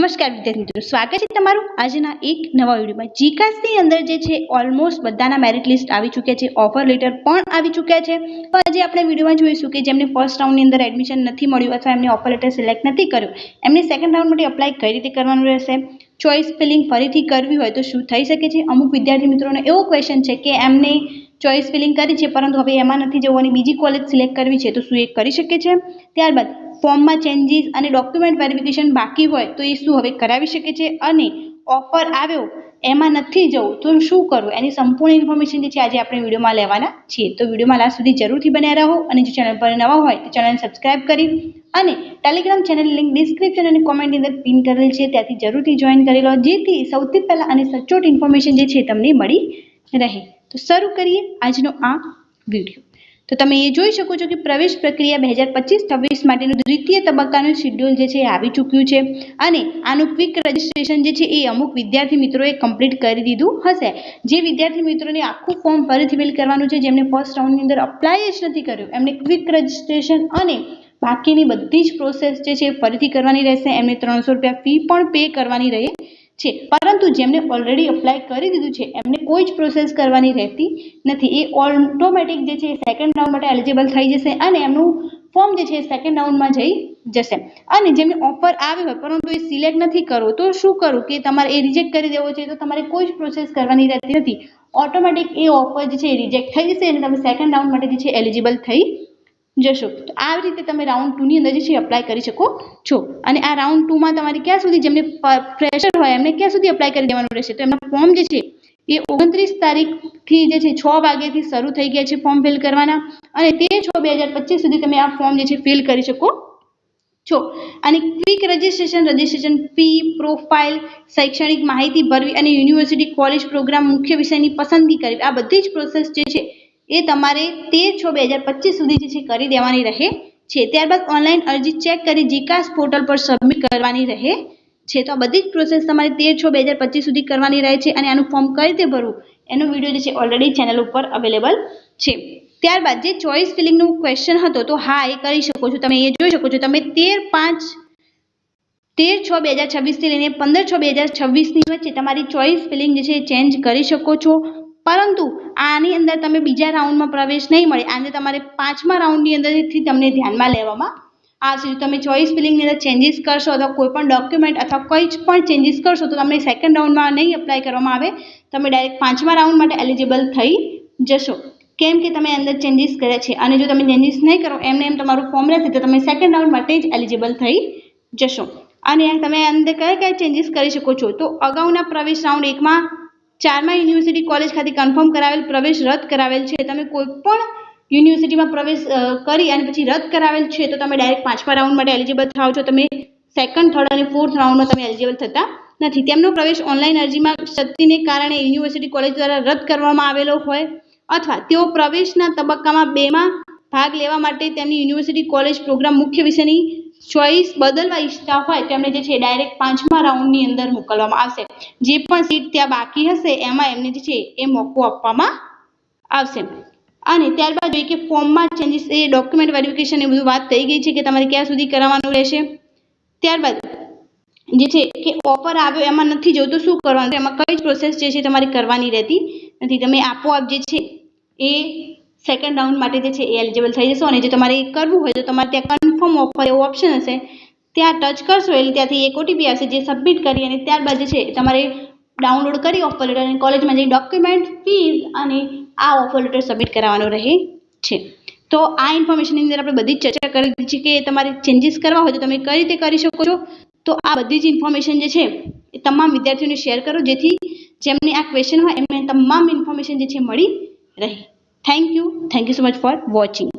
નમસ્કાર વિદ્યાર્થી મિત્રો, સ્વાગત છે તમારું આજના એક નવા વિડીયોમાં। જીકાસની અંદર જે છે ઓલમોસ્ટ બધાના મેરિટ લિસ્ટ આવી ચૂક્યા છે, ઓફર લેટર પણ આવી ચૂક્યા છે। તો આજે આપણે વિડીયોમાં જોઈશું કે જેમને ફર્સ્ટ રાઉન્ડની અંદર એડમિશન નથી મળ્યું અથવા એમને ઓફર લેટર સિલેક્ટ નથી કર્યું, એમને સેકન્ડ રાઉન્ડ માટે અપ્લાય કઈ રીતે કરવાનું રહેશે, ચોઇસ ફિલિંગ ફરીથી કરવી હોય તો શું થઈ શકે છે। અમુક વિદ્યાર્થી મિત્રોને એવો ક્વેશ્ચન છે કે એમને ચોઇસ ફિલિંગ કરી છે પરંતુ હવે એમાં નથી જવું અને બીજી કોલેજ સિલેક્ટ કરવી છે તો શું એ કરી શકે છે। ત્યારબાદ ફોર્મમાં ચેન્જીસ અને ડોક્યુમેન્ટ વેરિફિકેશન બાકી હોય તો એ શું હવે કરાવી શકે છે અને ઓફર આવ્યો એમાં નથી જવું તો શું કરવું, એની સંપૂર્ણ ઇન્ફોર્મેશન જે છે આજે આપણે વિડીયોમાં લેવાના છીએ। તો વિડીયોમાં લાસ્ટ સુધી જરૂરથી બન્યા રહો અને જો ચેનલ પર નવા હોય તો ચેનલને સબસ્ક્રાઇબ કરી અને ટેલિગ્રામ ચેનલ લિંક ડિસ્ક્રિપ્શન અને કોમેન્ટની અંદર પિન કરેલ છે ત્યાંથી જરૂરથી જોઈન કરી લો જેથી સૌથી પહેલા અને સચોટ ઇન્ફોર્મેશન જે છે તમને મળી રહે। તો શરૂ કરીએ આજનો આ વિડીયો। તો તમે એ જોઈ શકો છો કે પ્રવેશ પ્રક્રિયા 2025-26 માટેનું દ્વિતીય તબક્કાનું શેડ્યુલ જે છે આવી ચૂક્યું છે અને આનું ક્વિક રજિસ્ટ્રેશન જે છે એ અમુક વિદ્યાર્થી મિત્રોએ કમ્પ્લીટ કરી દીધું હશે। જે વિદ્યાર્થી મિત્રોને આખું ફોર્મ ફરીથી ફિલ કરવાનું છે, જેમને ફર્સ્ટ રાઉન્ડની અંદર અપ્લાય જ નથી કર્યું, એમને ક્વિક રજિસ્ટ્રેશન અને બાકીની બધી જ પ્રોસેસ જે છે ફરીથી કરવાની રહેશે। એમને 300 રૂપિયા ફી પણ પે કરવાની રહે છે, પરંતુ જેમને ઓલરેડી અપ્લાય કરી દીધું છે એમને કોઈ જ પ્રોસેસ કરવાની રહેતી નથી। એ ઓટોમેટિક જે છે સેકન્ડ રાઉન્ડ માટે એલિજિબલ થઈ જશે અને એમનું ફોર્મ જે છે સેકન્ડ રાઉન્ડમાં જઈ જશે। અને જેમને ઓફર આવી હોય પરંતુ એ સિલેક્ટ નથી કરવો તો શું કરવું કે તમારે એ રિજેક્ટ કરી દેવો છે, તો તમારે કોઈ જ પ્રોસેસ કરવાની રહેતી નથી, ઓટોમેટિક એ ઓફર જે છે એ રિજેક્ટ થઈ જશે અને તમે સેકન્ડ રાઉન્ડ માટે જે છે એલિજિબલ થઈ જશો। તો આ રીતે તમે રાઉન્ડ 2 ની અંદર જે છે અપ્લાય કરી શકો છો। અને આ રાઉન્ડ 2 માં તમારે ક્યાં સુધી જેમને ફ્રેશર હોય એમને ક્યાં સુધી અપ્લાય કરી દેવાનું રહેશે, તો એમના ફોર્મ જે છે એ 29 તારીખથી જે છે 6 વાગ્યાથી શરૂ થઈ ગયા છે ફોર્મ ફિલ કરવાના અને 13/6/2025 સુધી તમે આ ફોર્મ જે છે ફિલ કરી શકો છો। અને ક્વિક રજિસ્ટ્રેશન ફી, પ્રોફાઇલ, શૈક્ષણિક માહિતી ભરવી અને યુનિવર્સિટી કોલેજ પ્રોગ્રામ મુખ્ય વિષયની પસંદગી કરવી, આ બધી જ પ્રોસેસ જે છે એ તમારે 13/6/2025 સુધી જે છે કરી દેવાની રહે છે। ત્યારબાદ ઓનલાઈન અરજી ચેક કરી જીકાસ પોર્ટલ પર સબમિટ કરવાની રહે છે। તો આ બધી જ પ્રોસેસ તમારે 13/6/2025 સુધી કરવાની રહે છે અને આનું ફોર્મ કઈ રીતે ભરવું એનો વિડીયો જે છે ઓલરેડી ચેનલ ઉપર અવેલેબલ છે। ત્યારબાદ જે ચોઇસ ફિલિંગનો ક્વેશ્ચન હતો તો હા એ કરી શકો છો, તમે એ જોઈ શકો છો, તમે 13/6/2026 થી લઈને 15/6/2026 ની વચ્ચે તમારી ચોઇસ ફિલિંગ જે છે ચેન્જ કરી શકો છો, પરંતુ આની અંદર તમે બીજા રાઉન્ડમાં પ્રવેશ નહીં મળે, આને તમારે 5મા રાઉન્ડની અંદરથી તમને ધ્યાનમાં લેવામાં આવશે। જો તમે ચોઇસ ફિલિંગની અંદર ચેન્જીસ કરશો અથવા કોઈ પણ ડોક્યુમેન્ટ અથવા કોઈ પણ ચેન્જીસ કરશો તો તમને સેકન્ડ રાઉન્ડમાં નહીં અપ્લાય કરવામાં આવે, તમે ડાયરેક્ટ 5મા રાઉન્ડ માટે એલિજિબલ થઈ જશો, કેમ કે તમે અંદર ચેન્જીસ કર્યા છે। અને જો તમે ચેન્જીસ નહીં કરો એમને એમ તમારું ફોર્મ રહેશે તો તમે સેકન્ડ રાઉન્ડ માટે જ એલિજિબલ થઈ જશો। અને તમે અંદર કયા ચેન્જીસ કરી શકો છો, તો અગાઉના પ્રવેશ રાઉન્ડ 1માં 4મા યુનિવર્સિટી કોલેજ ખાતે કન્ફર્મ કરાવેલ પ્રવેશ રદ કરાવેલ છે, તમે કોઈ પણ યુનિવર્સિટીમાં પ્રવેશ કરી અને પછી રદ કરાવેલ છે તો તમે ડાયરેક્ટ 5મા રાઉન્ડ માટે એલિજિબલ થાવ છો, તમે સેકન્ડ, થર્ડ અને ફોર્થ રાઉન્ડમાં તમે એલિજિબલ થતા નથી। તેમનો પ્રવેશ ઓનલાઈન અરજીમાં ક્ષતિને કારણે યુનિવર્સિટી કોલેજ દ્વારા રદ કરવામાં આવેલો હોય અથવા તેઓ પ્રવેશના તબક્કામાં 2માં ભાગ લેવા માટે તેમની યુનિવર્સિટી કોલેજ પ્રોગ્રામ મુખ્ય વિષયની ચોઇસ બદલવા ઈચ્છતા હોય તો એમને જે છે ડાયરેક્ટ 5મા રાઉન્ડની અંદર મોકલવામાં આવશે। જે પણ સીટ ત્યાં બાકી હશે એમાં એમને જે છે એ મોકો આપવામાં આવશે। અને ત્યારબાદ જોઈએ કે ફોર્મમાં ચેન્જીસ એ ડોક્યુમેન્ટ વેરિફિકેશન એ બધું વાત થઈ ગઈ છે કે તમારે ક્યાં સુધી કરાવવાનું રહેશે। ત્યારબાદ જે છે કે ઓફર આવ્યો એમાં નથી જવું તો શું કરવાનું, એમાં કઈ જ પ્રોસેસ જે છે તમારે કરવાની રહેતી નથી, તમે આપોઆપ જે છે એ સેકન્ડ રાઉન્ડ માટે જે છે એ એલિજિબલ થઈ જશો। અને જો તમારે કરવું હોય તો તમારે ત્યાં કન્ફર્મ ઓફર એવો ઓપ્શન હશે, ત્યાં ટચ કરશો એટલે ત્યાંથી એક OTP આવશે જે સબમિટ કરી અને ત્યારબાદ જે છે તમારે ડાઉનલોડ કરી ઓફર લેટર અને કોલેજમાં જઈ ડોક્યુમેન્ટ, ફીસ અને આ ઓફર લેટર સબમિટ કરાવવાનો રહે છે। તો આ ઇન્ફોર્મેશનની અંદર આપણે બધી જ ચર્ચા કરી દીધી છે કે તમારે ચેન્જીસ કરવા હોય તો તમે કઈ રીતે કરી શકો છો। તો આ બધી જ ઇન્ફોર્મેશન જે છે એ તમામ વિદ્યાર્થીઓને શેર કરો જેથી જેમને આ ક્વેશ્ચન હોય એમને તમામ ઇન્ફોર્મેશન જે છે મળી રહે। Thank you so much for watching.